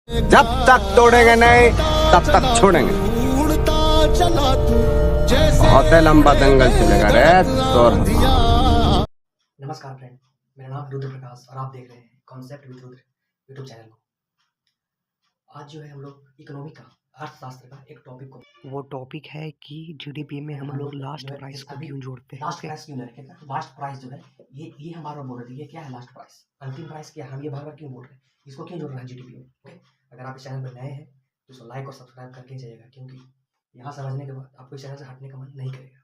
जब तक तोड़ेंगे नहीं तब तक छोड़ेंगे। बहुत लंबा दंगल चलेगा रे तोर। नमस्कार फ्रेंड, मेरा नाम रुद्र प्रकाश और आप देख रहे हैं concept with Rudra YouTube channel को। आज जो है हम लोग इकोनॉमी का अर्थशास्त्र का एक टॉपिक को, वो टॉपिक है कि जीडीपी में हम लोग लास्ट प्राइस को क्यों जोड़ते हैं। लास्ट प्राइस क्यों नहीं रखे? लास्ट प्राइस जो है ये हम बार बार बोल रहे थे, ये क्या है लास्ट प्राइस, अंतिम प्राइस क्या है, हम ये बार बार क्यों बोल रहे हैं, इसको क्यों जोड़ रहे हैं जीडीपी में। ओके, अगर आप इस चैनल पर नए हैं तो इसको लाइक और सब्सक्राइब करके जाइएगा, क्योंकि यहाँ समझने के बाद आपको इस चैनल से हटने का मन नहीं करेगा।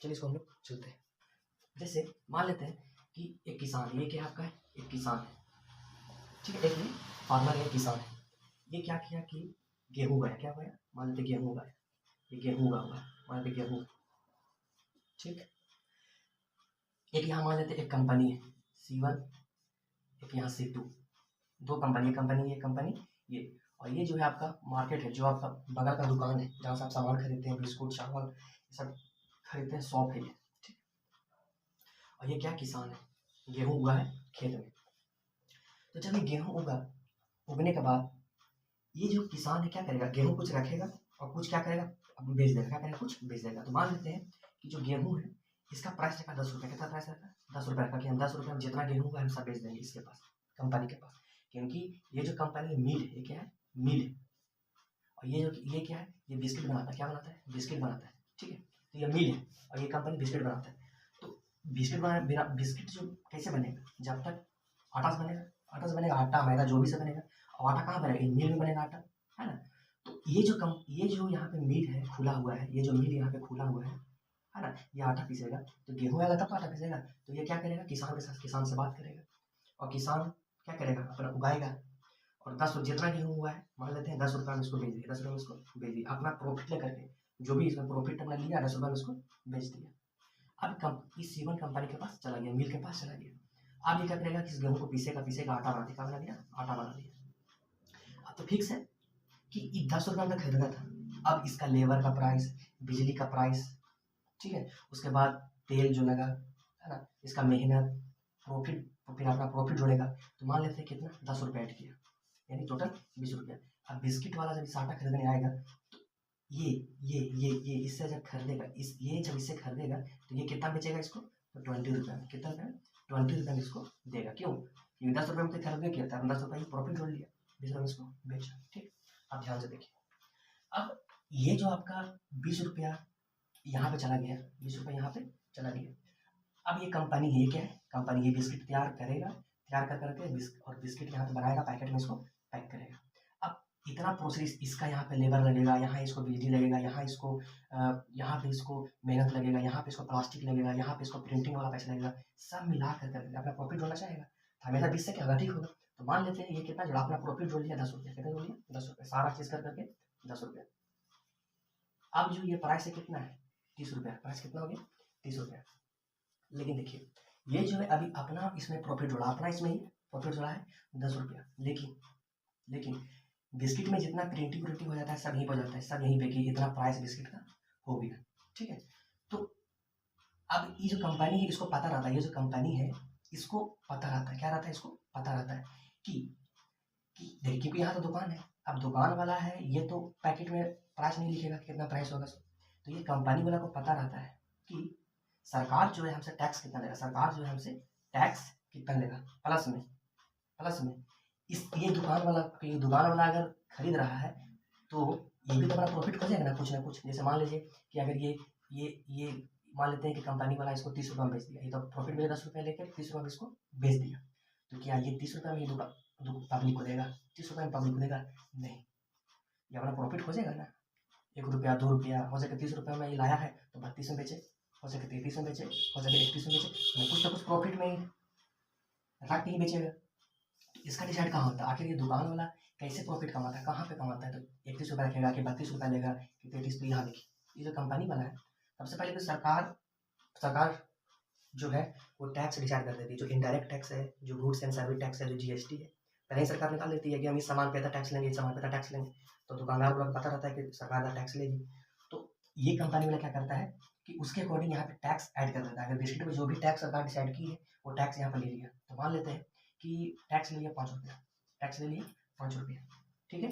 चलिए इसको हम लोग चलते हैं। जैसे मान लेते हैं कि एक किसान, ये क्या आपका है, एक किसान है, ठीक है, एक ये फार्मर है, किसान है। ये क्या किया कि गेहूँ उगाया, क्या उगाया, मान लेते गेहूँ उगाया, ये गेहूँ उगा हुआ है, मान लेते गेहूँ, ठीक। एक यहाँ मान लेते एक कंपनी है C1, एक यहाँ C2, दो कंपनी, ये कंपनी ये, और ये जो है आपका मार्केट है, जो आपका बगल का दुकान है जहाँ से आप सामान खरीदते हैं, बिस्कुट चावल ये सब खरीदते हैं, शॉप है ये, ठीक। और ये क्या किसान है, गेहूँ उगा है खेत में। तो जब ये गेहूँ उगने के बाद ये जो किसान है क्या करेगा, गेहूँ कुछ रखेगा और कुछ क्या करेगा, अब बेच देगा, क्या करेगा, कुछ बेच देगा। तो मान लेते हैं कि जो गेहूँ है इसका प्राइस रखा 10 रुपये, कितना प्राइस रखा 10 रुपये रखा, कि हम 10 रुपये में जितना गेहूँ होगा हम सब बेच देंगे इसके पास, कंपनी के पास, क्योंकि ये जो कंपनी मिल है, ये क्या है, मिल है। और ये क्या है, ये बिस्किट बनाता है, क्या बनाता है, बिस्किट बनाता है, ठीक है। तो ये मिल है और ये कंपनी बिस्किट बनाता है। तो बिस्किट जो कैसे बनेगा, जब तक आटा से बनेगा, आटा मैदा जो भी से बनेगा, और आटा कहाँ बनेगा, ये मिल में बनेगा आटा, है ना। तो ये जो यहाँ पे मिल है खुला हुआ है, ये जो मिल यहाँ पे खुला हुआ है ना, ये आटा पीसेगा, तो गेहूँ आएगा तब तो आटा पीसेगा। तो ये क्या करेगा, किसान के साथ, किसान से बात करेगा, और किसान क्या करेगा, अपना उगाएगा, और 10 जितना गेहूँ हुआ है मान लेते हैं 10 रुपये में इसको बेच दिया, 10 रुपये में इसको बेच दिया, अपना प्रॉफिट लेकर के, जो भी इसमें प्रॉफिट अपना लिया 10 रुपये में इसको बेच दिया। अब इस C1 कंपनी के पास चला गया, मिल के पास चला गया। अब ये क्या करेगा कि इस गेहूँ को पीसेगा, आटा बना दिया, बना दिया, आटा बना दिया। अब तो फिक्स है कि 10 रुपये में खरीदा था, अब इसका लेबर का प्राइस, बिजली का प्राइस, ठीक है, उसके बाद तेल जो लगा, है ना, इसका मेहनत, प्रॉफिट, फिर अपना प्रॉफिट जोड़ेगा। तो मान लेते हैं कितना, 10 रुपये ऐड किया, यानी टोटल 20 रुपये। अब बिस्किट वाला जब इस आटा खरीदने आएगा तो ये इससे जब खरीदेगा, ये जब इससे खरीदेगा तो ये कितना बेचेगा इसको, तो 20 रुपये में, कितना रुपये, 20 रुपये में इसको देगा। क्यों, क्योंकि 10 रुपये में तो खरीदने किया था, 10 रुपये प्रॉफिट जोड़ लिया, 20 रुपये में इसको बेचा, ठीक। अब ध्यान से देखिए, अब ये जो आपका 20 रुपया यहाँ पे चला गया, 20 रुपये यहाँ पे चला गया। अब ये कंपनी है, ये क्या है, कंपनी ये बिस्किट तैयार करेगा, तैयार कर करके और बिस्किट यहाँ पे बनाएगा, पैकेट में इसको पैक करेगा। अब इतना प्रोसेस, इसका यहाँ पे लेबर लगेगा, यहाँ इसको बिजली लगेगा, यहाँ पे इसको मेहनत लगेगा, यहाँ पे इसको प्लास्टिक लगेगा, यहाँ पे इसको प्रिंटिंग वाला पैसा लगेगा, सब मिला कर करके अपना प्रॉफिट जोड़ना चाहेगा, तो हमेशा 20 से क्या होगा, ठीक होगा। तो मान लेते हैं ये कितना जोड़ा, अपना प्रॉफिट जोड़ लिया 10 रुपये, कितना जोड़ लिया 10 रुपये, सारा चीज़ कर करके 10 रुपये। अब जो ये प्राइस है कितना है, 30 रुपये, प्राइस कितना हो गया, 30 रुपये। लेकिन देखिए ये जो है अभी अपना इसमें प्रॉफिट जोड़ा, अपना इसमें ही प्रॉफिट जोड़ा है 10 रुपया, लेकिन बिस्किट में जितना प्रिंटिंग हो जाता है सब यहीं पर जाता है, सब यहीं पे कि इतना प्राइस बिस्किट का हो गया, ठीक है। तो अब ये जो कंपनी है इसको पता रहता है, ये जो कंपनी है इसको पता रहता है, क्या रहता है, इसको पता रहता है कि देखिए, क्योंकि यहाँ तो दुकान है, अब दुकान वाला है, ये तो पैकेट में प्राइस नहीं लिखेगा कितना प्राइस होगा, तो ये कंपनी वाला को पता रहता है कि सरकार जो है हमसे टैक्स कितना लेगा, सरकार जो है हमसे टैक्स कितना लेगा, प्लस में ये दुकान वाला अगर खरीद रहा है तो ये भी तो अपना प्रॉफिट खोजेगा ना कुछ। जैसे मान लीजिए कि अगर ये मान लेते हैं कि कंपनी वाला इसको 30 रुपये में बेच दिया, ये तो प्रॉफिट में 10 रुपये लेकर 30 रुपये में इसको बेच दिया, तो क्या ये 30 रुपये में ये पब्लिक को देगा, 30 रुपये में पब्लिक को देगा, नहीं, ये अपना प्रॉफिट खोजेगा ना, 1 रुपया 2 रुपया, हो सके 30 रुपये में ये लाया है तो 32 में बेचे, हो सके 33 में बेचे, हो सके 31 में बेचे, कुछ ना कुछ प्रॉफिट में ही रख के ही बेचेगा। इसका डिसाइड कहाँ होता है, आखिर ये दुकान वाला कैसे प्रॉफिट कमाता है, कहाँ पे कमाता है, तो 31 रुपये रखेगा कि 32 रुपये लेगा कि 33। तो यहाँ देखिए ये जो कंपनी वाला है, सबसे पहले तो सरकार जो है वो टैक्स डिसाइड कर देती है, जो इनडायरेक्ट टैक्स है, जो गुड्स एंड सर्विस टैक्स है, जो GST है, पहले ही सरकार निकाल देती है कि हम इस सामान पे इतना टैक्स लेंगे, इस सामान पे इतना टैक्स लेंगे, तो दुकानदार को पता रहता है कि सरकार का टैक्स लेगी। तो ये कंपनी वाला क्या करता है कि उसके अकॉर्डिंग यहाँ पे टैक्स ऐड कर देता है, अगर बिस्किट में जो भी टैक्स सरकार डिसाइड की है वो टैक्स यहाँ पर ले लिया, तो मान लेते हैं कि टैक्स ले लिया 5 रुपया, टैक्स ले लिया 5 रुपया, ठीक है।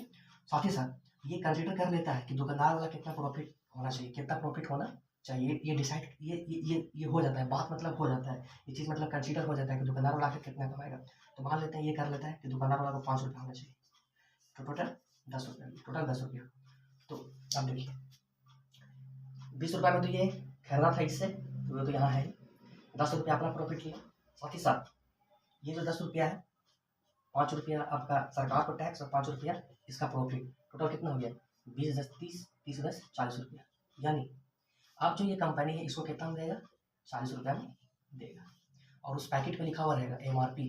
साथ ही साथ ये कंसिडर कर लेता है कि दुकानदार वाला कितना प्रॉफिट होना चाहिए, कितना प्रॉफिट होना चाहिए, ये डिसाइड ये हो जाता है, बात मतलब हो जाता है, ये चीज़ मतलब कंसिडर हो जाता है कि दुकानदार वाला आखिर कितना कमाएगा। तो मान लेते हैं ये कर लेता है कि दुकानदार वाला को 5 रुपये होना चाहिए, तो टोटल 10 रुपये, टोटल 10 रुपये। तो अब देखिए 20 रुपये में तो ये खरीदा था इससे, तो ये तो यहाँ है 10 रुपया अपना प्रॉफिट लिया। साथ ही साथ ये जो 10 रुपया है, 5 रुपया आपका सरकार को टैक्स और 5 रुपया इसका प्रॉफिट, टोटल कितना हो गया 20 10 30, 30 10 40 रुपया। यानी अब जो ये कंपनी है इसको कितना में देगा, 40 रुपया में देगा। और उस पैकेट पे लिखा हुआ रहेगा MRP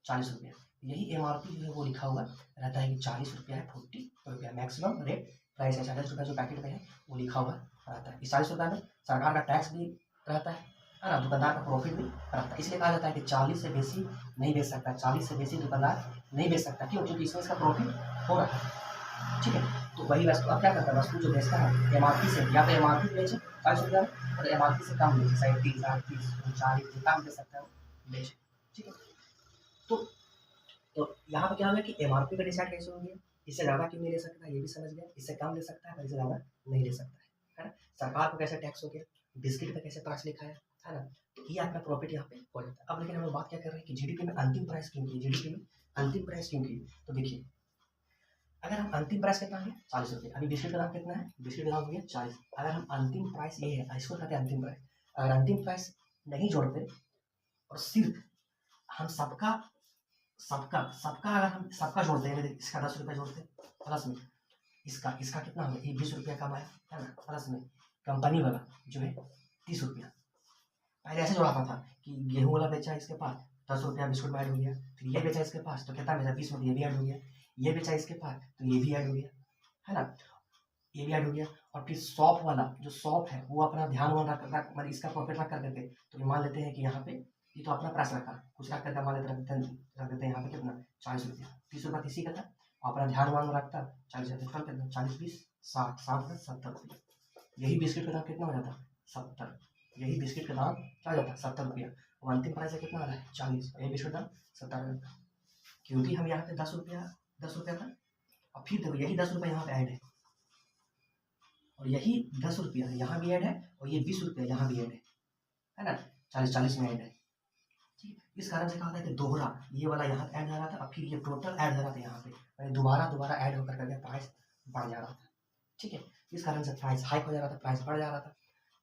40 रुपया। यही MRP जो है वो लिखा हुआ रहता है कि 40 रुपया है, 40 रुपया मैक्सिमम रेट प्राइस है, 40 रुपया जो पैकेट में है वो लिखा हुआ रहता है। इस 40 रुपये में सरकार का टैक्स भी रहता है ना, दुकानदार का प्रॉफिट भी रहता है। इसलिए कहा जाता है कि 40 से बेसी नहीं बेच सकता, 40 से बेसी दुकानदार नहीं बेच सकता। क्यों? क्योंकि इसमें इसका प्रॉफिट हो रहा है, ठीक है। तो वही वस्तु अब क्या करता है, वस्तु जो बेचता है MRP से, या तो MRP बेचे 40 रुपया में, और MRP से कम बेचे 37 38 39 जितना भी दे सकता है वो बेचे, ठीक है। तो यहाँ पे क्या होगा कि MRP का डिसाइड कैसे होंगे, इससे ज़्यादा क्यों नहीं ले सकता है ये भी समझ गया, इससे कम ले सकता है पर इससे ज़्यादा नहीं ले सकता है ना। सरकार को कैसे टैक्स हो गया, बिस्किट पे कैसे प्राइस लिखा है ना। तो ये अपना प्रॉफिट यहाँ पे हो जाता है। अब लेकिन हम लोग बात क्या कर रहे हैं कि GDP में अंतिम प्राइस क्यों की, GDP में अंतिम प्राइस क्यों की। तो देखिए अगर हम अंतिम प्राइस कितना है 40 रुपये, अभी बिस्किट का दाम कितना है, बिस्किट का दाम हो गया 40। अगर हम अंतिम प्राइस ये है, इसको कहते हैं अंतिम प्राइस, अगर अंतिम प्राइस नहीं जोड़ते और सिर्फ हम सबका अगर हम सबका जोड़ते हैं, इसका 10 रुपये जोड़ते प्लस में इसका कितना हो गया, ये 20 रुपया कमाया है ना, प्लस में कंपनी वाला जो है 30 रुपया। पहले ऐसे जोड़ा था कि गेहूँ वाला बेचा इसके पास 10 रुपया बिस्कुट में ऐड हो गया, फिर ये बेचा इसके पास तो कितना बेचा 20 रुपये, ये भी ऐड हो गया, ये बेचा इसके पास तो ये भी ऐड हो गया है ना, ये भी ऐड हो गया। और फिर शॉप वाला जो शॉप है वो अपना ध्यान रख मतलब इसका प्रॉफिट रख करके, तो ये मान लेते हैं कि यहाँ पे ये तो अपना प्राइस रखा, कुछ रख करके मान लेते रख देते हैं यहाँ पे कितना 40 रुपया, 30 रुपया किसी का था, अपना ध्यान रखता 40 रुपया, कितना 40 20 60 60 70 रुपया। यही बिस्किट का दाम कितना हो जाता 70, यही बिस्किट का दाम क्या हो जाता 70 रुपया। और अंतिम प्राइस कितना आ रहा है 40, यही बिस्किट दाम 70 रुपया, क्योंकि हम यहाँ पे 10 रुपया था। और फिर देखो यही 10 रुपया यहाँ पे ऐड है, और यही 10 रुपया यहाँ भी ऐड है, और ये 20 रुपया यहाँ भी ऐड है ना, 40 में ऐड है, ठीक है। इस कारण से कहा था कि दोहरा ये वाला यहाँ ऐड हो रहा था, और फिर ये टोटल ऐड हो रहा था यहाँ पे, दोबारा ऐड होकर करके प्राइस बढ़ जा रहा था, ठीक है। इस कारण से प्राइस हाइक हो जा रहा था, प्राइस बढ़ जा रहा था।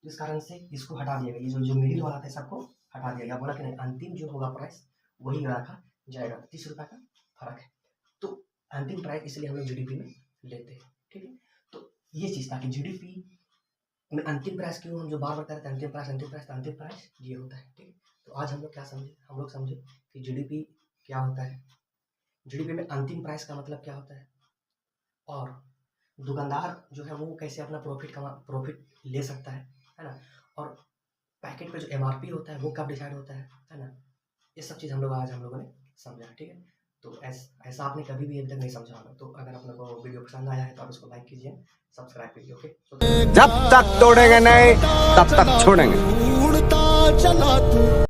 इस कारण से इसको हटा दिया गया, ये जो मिडिल वाला था सबको हटा दिया गया, बोला कि नहीं अंतिम जो होगा प्राइस वही रखा जाएगा, 30 रुपये का फर्क है। तो अंतिम प्राइस इसलिए हम लोग GDP में लेते हैं, ठीक है। तो ये चीज़ था कि GDP में अंतिम प्राइस क्यों हम जो बार कहते हैं अंतिम प्राइस ये होता है, ठीक है। तो आज हम लोग क्या समझे, हम लोग समझे कि GDP क्या होता है, GDP में अंतिम प्राइस का मतलब क्या होता है, और दुकानदार जो है वो कैसे अपना प्रॉफिट ले सकता है ना, और पैकेट पे जो MRP होता है वो कब डिसाइड होता है ना। ये सब चीज़ आज हम लोगों ने समझा, ठीक है। तो ऐसा आपने कभी भी अभी तक नहीं समझा होगा। तो अगर आप लोगों को वीडियो पसंद आया है तो आप इसको लाइक कीजिए, सब्सक्राइब कीजिए, ओके। जब तक तोड़ेंगे नहीं तब तक छोड़ेंगे।